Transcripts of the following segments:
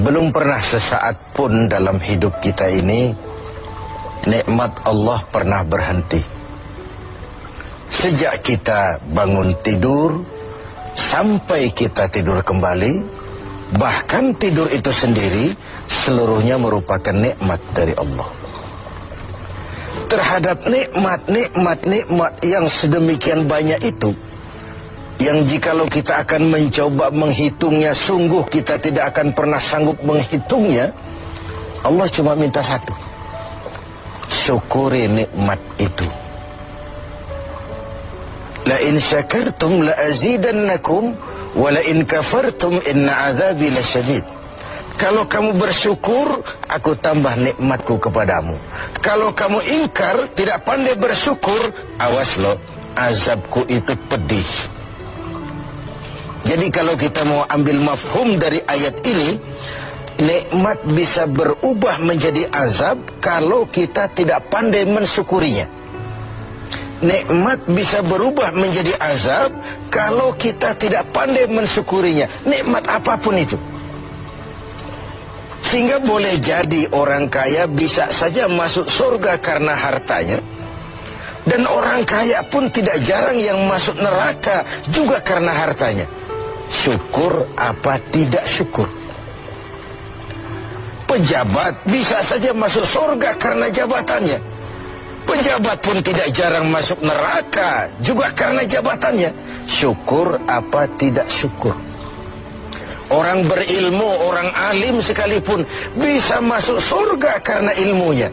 Belum pernah sesaat pun dalam hidup kita ini nikmat Allah pernah berhenti. Sejak kita bangun tidur sampai kita tidur kembali, bahkan tidur itu sendiri seluruhnya merupakan nikmat dari Allah. Terhadap nikmat yang sedemikian banyak itu, yang jikalau kita akan mencoba menghitungnya, sungguh kita tidak akan pernah sanggup menghitungnya. Allah cuma minta satu: syukuri nikmat itu. La in syakartum la azidannakum wa la in kafartum inna azabi lasyadid. Kalau kamu bersyukur, aku tambah nikmatku kepadamu. Kalau kamu ingkar, tidak pandai bersyukur, awas loh, azabku itu pedih. Jadi kalau kita mau ambil mafhum dari ayat ini, nikmat bisa berubah menjadi azab kalau kita tidak pandai mensyukurinya. Nikmat bisa berubah menjadi azab kalau kita tidak pandai mensyukurinya. Nikmat apapun itu. Sehingga boleh jadi orang kaya bisa saja masuk surga karena hartanya, dan orang kaya pun tidak jarang yang masuk neraka juga karena hartanya. Syukur apa tidak syukur? Pejabat bisa saja masuk surga karena jabatannya. Pejabat pun tidak jarang masuk neraka juga karena jabatannya. Syukur apa tidak syukur? Orang berilmu, orang alim sekalipun bisa masuk surga karena ilmunya.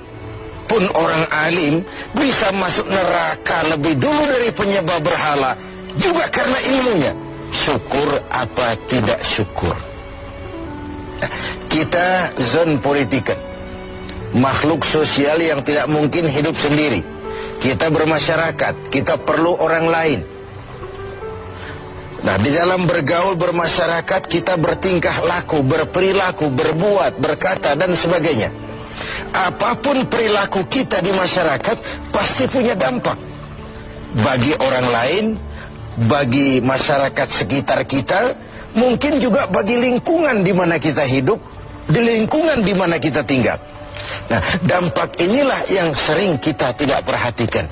Pun orang alim bisa masuk neraka lebih dulu dari penyembah berhala juga karena ilmunya. Syukur apa tidak syukur? Nah, kita zon politikan, makhluk sosial yang tidak mungkin hidup sendiri. Kita bermasyarakat, kita perlu orang lain. Nah, di dalam bergaul bermasyarakat kita bertingkah laku, berperilaku, berbuat, berkata dan sebagainya. Apapun perilaku kita di masyarakat pasti punya dampak bagi orang lain, bagi masyarakat sekitar kita, mungkin juga bagi lingkungan di mana kita hidup, di lingkungan di mana kita tinggal. Nah, dampak inilah yang sering kita tidak perhatikan,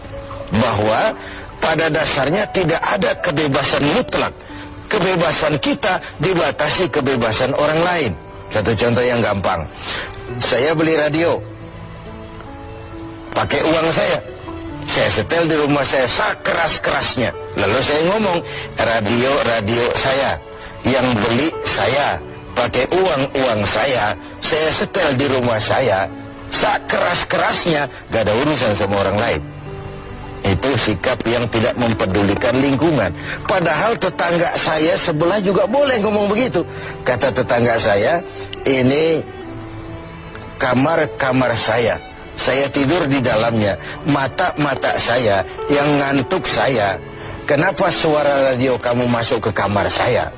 bahwa pada dasarnya tidak ada kebebasan mutlak. Kebebasan kita dibatasi kebebasan orang lain. Satu contoh yang gampang. Saya beli radio pakai uang saya. Saya setel di rumah saya sekeras-kerasnya. Lalu saya ngomong, radio saya, yang beli saya, pakai uang saya setel di rumah saya sekeras-kerasnya, gak ada urusan sama orang lain. Itu sikap yang tidak mempedulikan lingkungan. Padahal tetangga saya sebelah juga boleh ngomong begitu. Kata tetangga saya, ini kamar saya tidur di dalamnya, mata saya yang ngantuk saya. Kenapa suara radio kamu masuk ke kamar saya?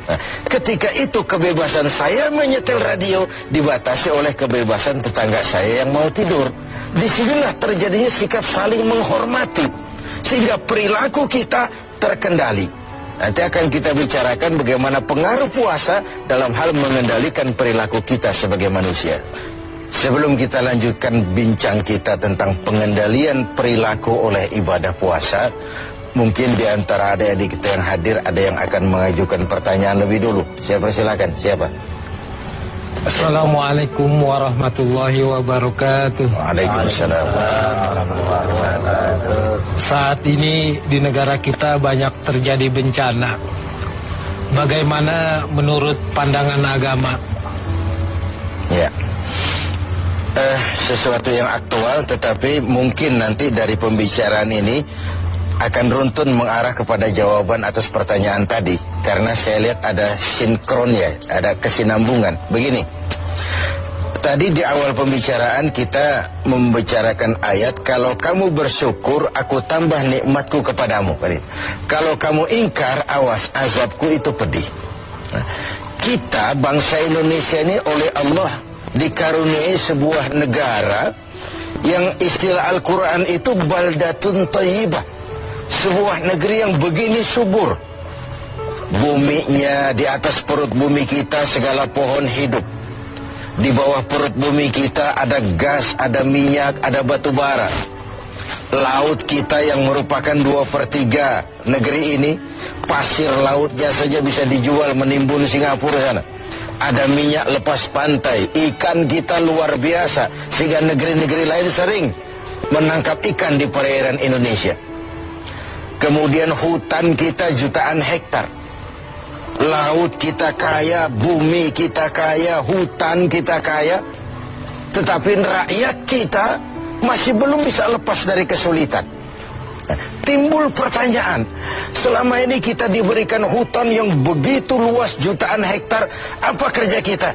Nah, ketika itu kebebasan saya menyetel radio dibatasi oleh kebebasan tetangga saya yang mau tidur. Disinilah terjadinya sikap saling menghormati, sehingga perilaku kita terkendali. Nanti akan kita bicarakan bagaimana pengaruh puasa dalam hal mengendalikan perilaku kita sebagai manusia. Sebelum kita lanjutkan bincang kita tentang pengendalian perilaku oleh ibadah puasa, mungkin di antara adik-adik kita yang hadir ada yang akan mengajukan pertanyaan lebih dulu. Saya persilakan, siapa? Assalamualaikum warahmatullahi wabarakatuh. Waalaikumsalam warahmatullahi wabarakatuh. Saat ini di negara kita banyak terjadi bencana. Bagaimana menurut pandangan agama? Ya, sesuatu yang aktual, tetapi mungkin nanti dari pembicaraan ini akan runtun mengarah kepada jawaban atas pertanyaan tadi, karena saya lihat ada sinkronnya, ada kesinambungan. Begini, tadi di awal pembicaraan kita membicarakan ayat, kalau kamu bersyukur aku tambah nikmatku kepadamu. Kalau kamu ingkar, awas, azabku itu pedih. Nah, kita bangsa Indonesia ini oleh Allah dikaruniai sebuah negara yang istilah Al-Quran itu baldatun thayyibah, sebuah negeri yang begini subur. Buminya, di atas perut bumi kita segala pohon hidup. Di bawah perut bumi kita ada gas, ada minyak, ada batu bara. Laut kita yang merupakan 2/3 negeri ini, pasir lautnya saja bisa dijual menimbun Singapura sana. Ada minyak lepas pantai, ikan kita luar biasa, sehingga negeri-negeri lain sering menangkap ikan di perairan Indonesia. Kemudian hutan kita jutaan hektar. Laut kita kaya, bumi kita kaya, hutan kita kaya. Tetapi rakyat kita masih belum bisa lepas dari kesulitan. Timbul pertanyaan, selama ini kita diberikan hutan yang begitu luas jutaan hektar, apa kerja kita?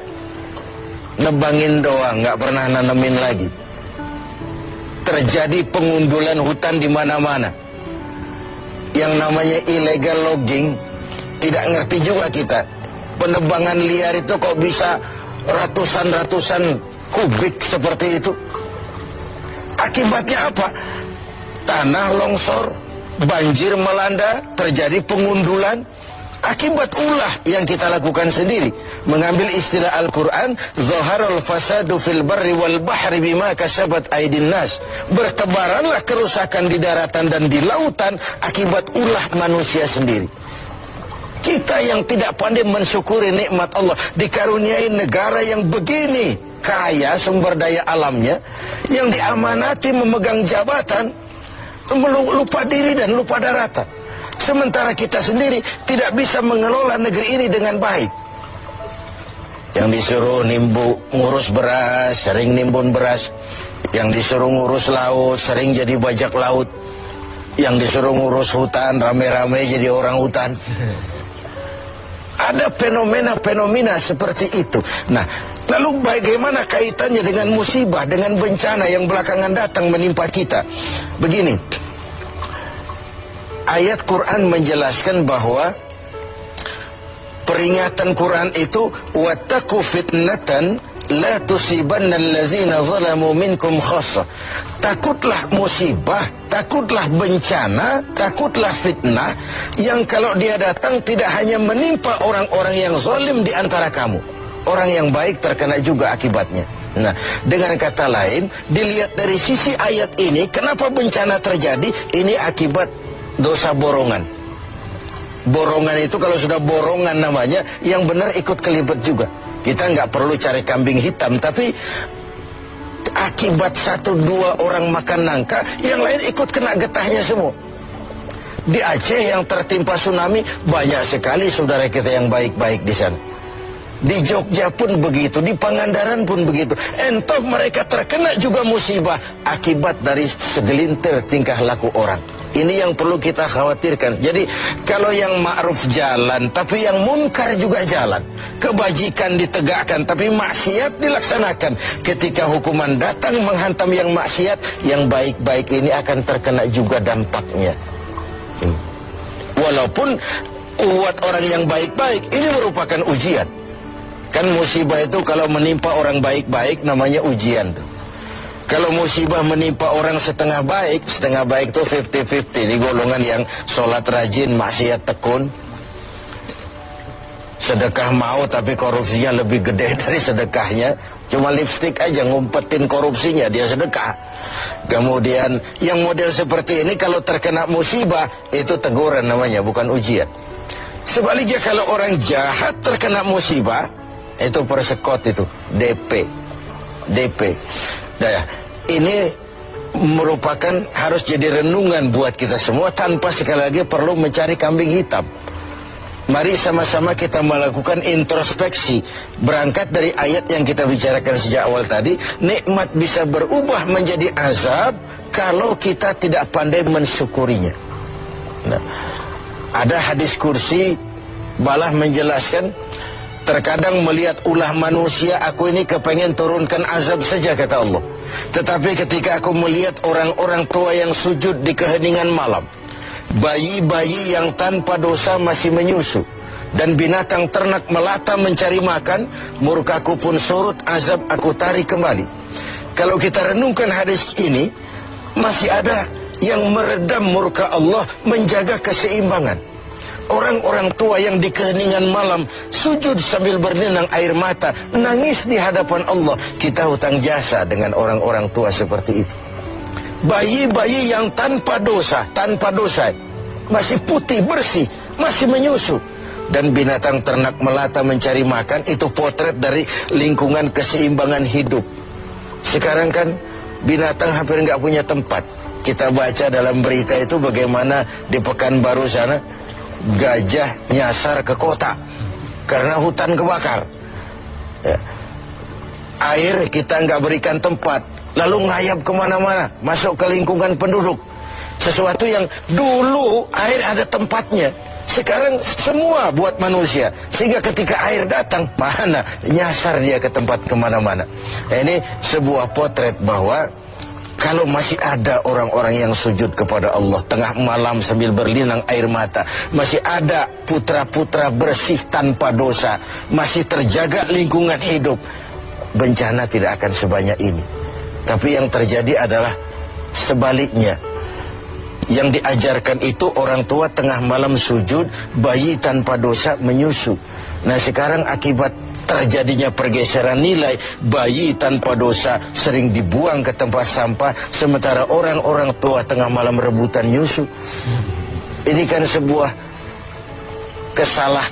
Nebangin doang, nggak pernah nanemin lagi. Terjadi pengundulan hutan di mana-mana. Yang namanya illegal logging, tidak ngerti juga kita. Penebangan liar itu kok bisa ratusan kubik seperti itu. Akibatnya apa? Tanah longsor, banjir melanda, terjadi pengundulan. Akibat ulah yang kita lakukan sendiri. Mengambil istilah Al-Quran, Zaharul fasadu fil barri wal bahri bima kasabat aydin nas. Bertebaranlah kerusakan di daratan dan di lautan akibat ulah manusia sendiri. Kita yang tidak pandai mensyukuri nikmat Allah, dikaruniai negara yang begini kaya sumber daya alamnya, yang diamanati memegang jabatan, lupa diri dan lupa daratan. Sementara kita sendiri tidak bisa mengelola negeri ini dengan baik. Yang disuruh ngurus beras, sering nimbun beras. Yang disuruh ngurus laut, sering jadi bajak laut. Yang disuruh ngurus hutan, rame-rame jadi orang hutan. Ada fenomena-fenomena seperti itu. Nah, lalu bagaimana kaitannya dengan musibah, dengan bencana yang belakangan datang menimpa kita? Begini, ayat Quran menjelaskan bahwa peringatan Quran itu wattaqu fitnatan la tusibanna allazina zalamu minkum khassah. Takutlah musibah, takutlah bencana, takutlah fitnah yang kalau dia datang tidak hanya menimpa orang-orang yang zalim di antara kamu. Orang yang baik terkena juga akibatnya. Nah, dengan kata lain, dilihat dari sisi ayat ini, kenapa bencana terjadi? Ini akibat dosa borongan. Borongan itu kalau sudah borongan namanya, yang benar ikut kelibet juga. Kita nggak perlu cari kambing hitam, tapi akibat 1-2 orang makan nangka, yang lain ikut kena getahnya semua. Di Aceh yang tertimpa tsunami, banyak sekali saudara kita yang baik-baik di sana. Di Jogja pun begitu, di Pangandaran pun begitu. Entah mereka terkena juga musibah akibat dari segelintir tingkah laku orang. Ini yang perlu kita khawatirkan. Jadi kalau yang ma'ruf jalan, tapi yang munkar juga jalan. Kebajikan ditegakkan, tapi maksiat dilaksanakan. Ketika hukuman datang menghantam yang maksiat, yang baik-baik ini akan terkena juga dampaknya. Walaupun buat orang yang baik-baik, ini merupakan ujian. Kan musibah itu kalau menimpa orang baik-baik namanya ujian tuh. Kalau musibah menimpa orang setengah baik itu 50-50. Di golongan yang sholat rajin, maksiat tekun. Sedekah mau tapi korupsinya lebih gede dari sedekahnya. Cuma lipstik aja ngumpetin korupsinya, dia sedekah. Kemudian yang model seperti ini kalau terkena musibah, itu teguran namanya, bukan ujian. Sebaliknya kalau orang jahat terkena musibah, itu persekot itu, DP. Nah, ini merupakan harus jadi renungan buat kita semua tanpa sekali lagi perlu mencari kambing hitam. Mari sama-sama kita melakukan introspeksi. Berangkat dari ayat yang kita bicarakan sejak awal tadi, nikmat bisa berubah menjadi azab kalau kita tidak pandai mensyukurinya. Nah, ada hadis kursi, balah menjelaskan, terkadang melihat ulah manusia, aku ini kepengen turunkan azab saja, kata Allah. Tetapi ketika aku melihat orang-orang tua yang sujud di keheningan malam, bayi-bayi yang tanpa dosa masih menyusu, dan binatang ternak melata mencari makan, murkaku pun surut, azab aku tarik kembali. Kalau kita renungkan hadis ini, masih ada yang meredam murka Allah, menjaga keseimbangan. Orang-orang tua yang di keheningan malam sujud sambil berlinang air mata, nangis di hadapan Allah. Kita hutang jasa dengan orang-orang tua seperti itu. Bayi-bayi yang tanpa dosa, masih putih, bersih, masih menyusu. Dan binatang ternak melata mencari makan, itu potret dari lingkungan keseimbangan hidup. Sekarang kan binatang hampir nggak punya tempat. Kita baca dalam berita itu bagaimana di Pekanbaru sana gajah nyasar ke kota karena hutan kebakar. Ya. Air kita nggak berikan tempat, lalu ngayap kemana-mana, masuk ke lingkungan penduduk. Sesuatu yang dulu air ada tempatnya, sekarang semua buat manusia. Sehingga ketika air datang, mana nyasar dia ke tempat kemana-mana. Ini sebuah potret bahwa kalau masih ada orang-orang yang sujud kepada Allah tengah malam sambil berlinang air mata, masih ada putra-putra bersih tanpa dosa, masih terjaga lingkungan hidup, bencana tidak akan sebanyak ini. Tapi yang terjadi adalah sebaliknya. Yang diajarkan itu orang tua tengah malam sujud, bayi tanpa dosa menyusu. Nah sekarang akibat terjadinya pergeseran nilai, bayi tanpa dosa sering dibuang ke tempat sampah, sementara orang-orang tua tengah malam rebutan nyusu. Ini kan sebuah kesalah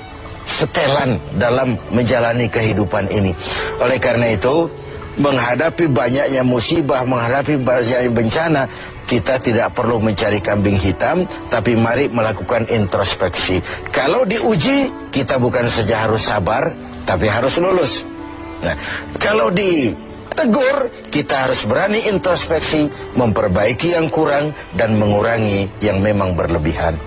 setelan dalam menjalani kehidupan ini. Oleh karena itu, menghadapi banyaknya musibah, menghadapi banyaknya bencana, kita tidak perlu mencari kambing hitam, tapi mari melakukan introspeksi. Kalau diuji, kita bukan saja harus sabar, tapi harus lulus. Nah, kalau ditegur, kita harus berani introspeksi, memperbaiki yang kurang dan mengurangi yang memang berlebihan.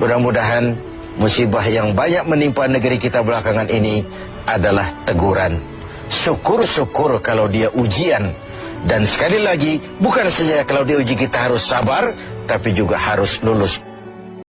Mudah-mudahan musibah yang banyak menimpa negeri kita belakangan ini adalah teguran. Syukur-syukur kalau dia ujian. Dan sekali lagi, bukan saja kalau dia uji kita harus sabar, tapi juga harus lulus.